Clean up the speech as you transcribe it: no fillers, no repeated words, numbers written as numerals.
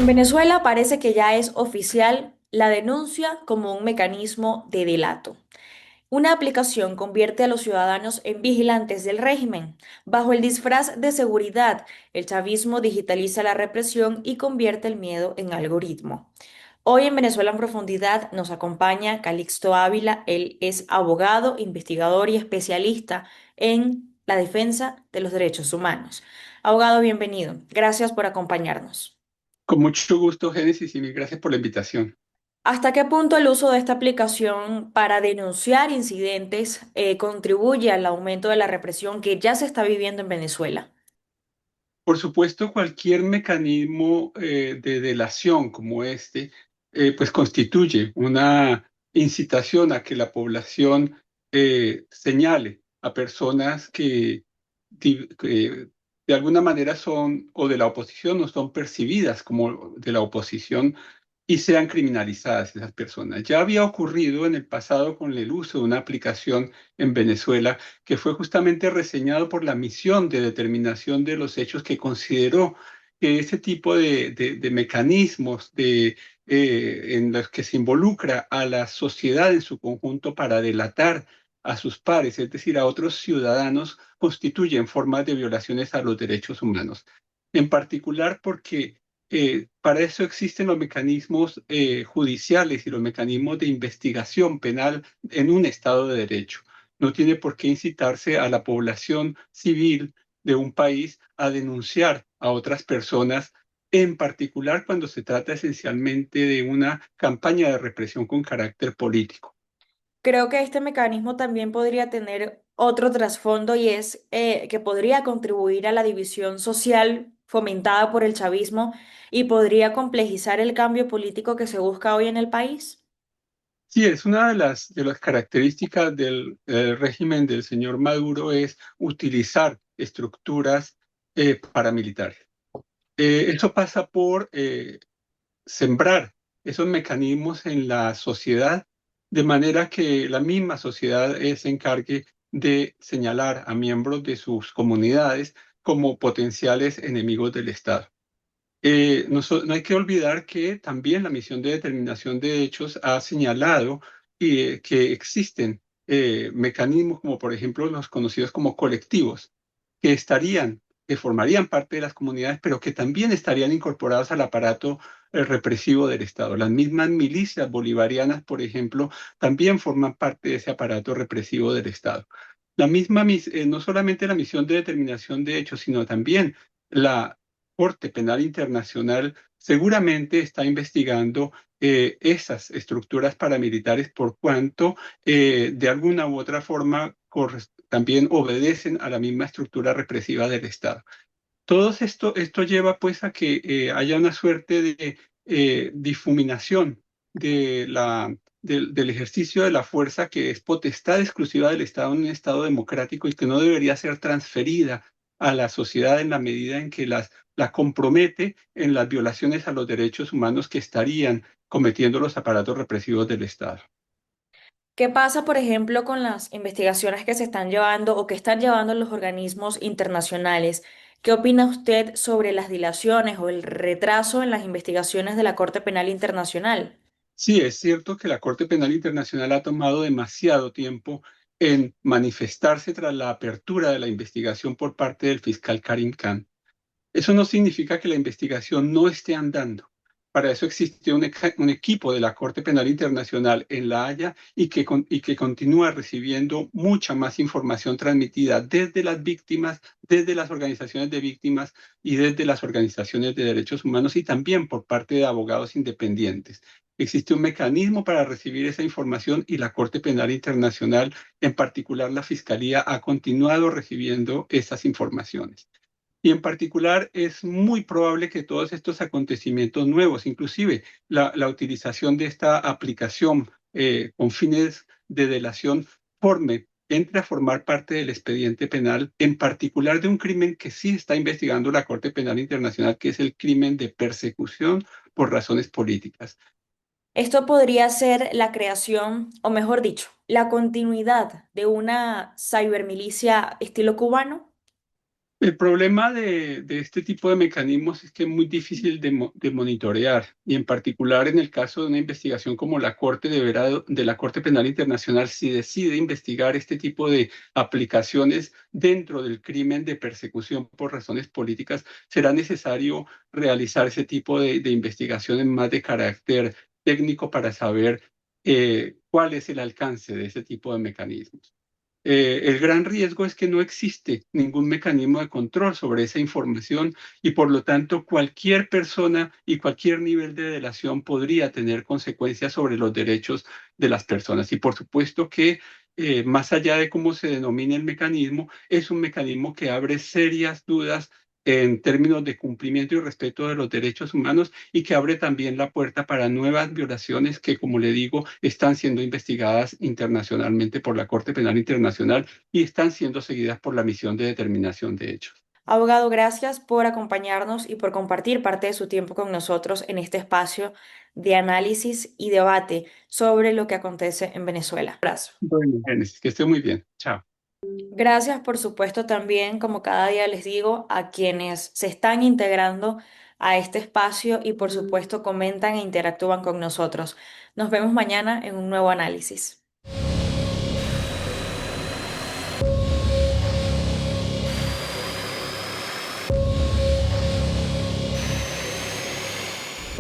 En Venezuela parece que ya es oficial la denuncia como un mecanismo de delato. Una aplicación convierte a los ciudadanos en vigilantes del régimen. Bajo el disfraz de seguridad, el chavismo digitaliza la represión y convierte el miedo en algoritmo. Hoy en Venezuela en Profundidad nos acompaña Calixto Ávila. Él es abogado, investigador y especialista en la defensa de los derechos humanos. Abogado, bienvenido. Gracias por acompañarnos. Con mucho gusto, Génesis, y mil gracias por la invitación. ¿Hasta qué punto el uso de esta aplicación para denunciar incidentes contribuye al aumento de la represión que ya se está viviendo en Venezuela? Por supuesto, cualquier mecanismo de delación como este, pues constituye una incitación a que la población señale a personas que de alguna manera son o de la oposición o son percibidas como de la oposición y sean criminalizadas esas personas. Ya había ocurrido en el pasado con el uso de una aplicación en Venezuela que fue justamente reseñado por la misión de determinación de los hechos que consideró que ese tipo de mecanismos en los que se involucra a la sociedad en su conjunto para delatar a sus pares, es decir, a otros ciudadanos, constituyen formas de violaciones a los derechos humanos. En particular porque para eso existen los mecanismos judiciales y los mecanismos de investigación penal en un Estado de Derecho. No tiene por qué incitarse a la población civil de un país a denunciar a otras personas, en particular cuando se trata esencialmente de una campaña de represión con carácter político. Creo que este mecanismo también podría tener otro trasfondo y es que podría contribuir a la división social fomentada por el chavismo y podría complejizar el cambio político que se busca hoy en el país. Sí, es una de las características del régimen del señor Maduro es utilizar estructuras paramilitares. Eso pasa por sembrar esos mecanismos en la sociedad, de manera que la misma sociedad se encargue de señalar a miembros de sus comunidades como potenciales enemigos del Estado. No hay que olvidar que también la misión de determinación de hechos ha señalado que existen mecanismos como por ejemplo los conocidos como colectivos, que que formarían parte de las comunidades, pero que también estarían incorporados al aparato represivo del Estado. Las mismas milicias bolivarianas, por ejemplo, también forman parte de ese aparato represivo del Estado. No solamente la misión de determinación de hechos, sino también la Corte Penal Internacional seguramente está investigando esas estructuras paramilitares por cuanto de alguna u otra forma también obedecen a la misma estructura represiva del Estado. Esto lleva pues a que haya una suerte de difuminación del ejercicio de la fuerza que es potestad exclusiva del Estado en un Estado democrático y que no debería ser transferida a la sociedad en la medida en que la compromete en las violaciones a los derechos humanos que estarían cometiendo los aparatos represivos del Estado. ¿Qué pasa, por ejemplo, con las investigaciones que se están llevando o que están llevando los organismos internacionales? ¿Qué opina usted sobre las dilaciones o el retraso en las investigaciones de la Corte Penal Internacional? Sí, es cierto que la Corte Penal Internacional ha tomado demasiado tiempo en manifestarse tras la apertura de la investigación por parte del fiscal Karim Khan. Eso no significa que la investigación no esté andando. Para eso existe un equipo de la Corte Penal Internacional en La Haya y que continúa recibiendo mucha más información transmitida desde las víctimas, desde las organizaciones de víctimas y desde las organizaciones de derechos humanos y también por parte de abogados independientes. Existe un mecanismo para recibir esa información y la Corte Penal Internacional, en particular la Fiscalía, ha continuado recibiendo esas informaciones. Y en particular es muy probable que todos estos acontecimientos nuevos, inclusive la utilización de esta aplicación con fines de delación, entre a formar parte del expediente penal, en particular de un crimen que sí está investigando la Corte Penal Internacional, que es el crimen de persecución por razones políticas. Esto podría ser la creación, o mejor dicho, la continuidad de una cibermilicia estilo cubano. El problema de este tipo de mecanismos es que es muy difícil de monitorear y en particular en el caso de una investigación como la Corte de la Corte Penal Internacional, si decide investigar este tipo de aplicaciones dentro del crimen de persecución por razones políticas, será necesario realizar ese tipo de investigaciones más de carácter técnico para saber cuál es el alcance de ese tipo de mecanismos. El gran riesgo es que no existe ningún mecanismo de control sobre esa información y por lo tanto cualquier persona y cualquier nivel de delación podría tener consecuencias sobre los derechos de las personas. Y por supuesto que más allá de cómo se denomine el mecanismo, es un mecanismo que abre serias dudas en términos de cumplimiento y respeto de los derechos humanos y que abre también la puerta para nuevas violaciones que, como le digo, están siendo investigadas internacionalmente por la Corte Penal Internacional y están siendo seguidas por la Misión de Determinación de Hechos. Abogado, gracias por acompañarnos y por compartir parte de su tiempo con nosotros en este espacio de análisis y debate sobre lo que acontece en Venezuela. Abrazo. Bueno, Génesis, que esté muy bien. Chao. Gracias, por supuesto, también, como cada día les digo, a quienes se están integrando a este espacio y, por supuesto, comentan e interactúan con nosotros. Nos vemos mañana en un nuevo análisis.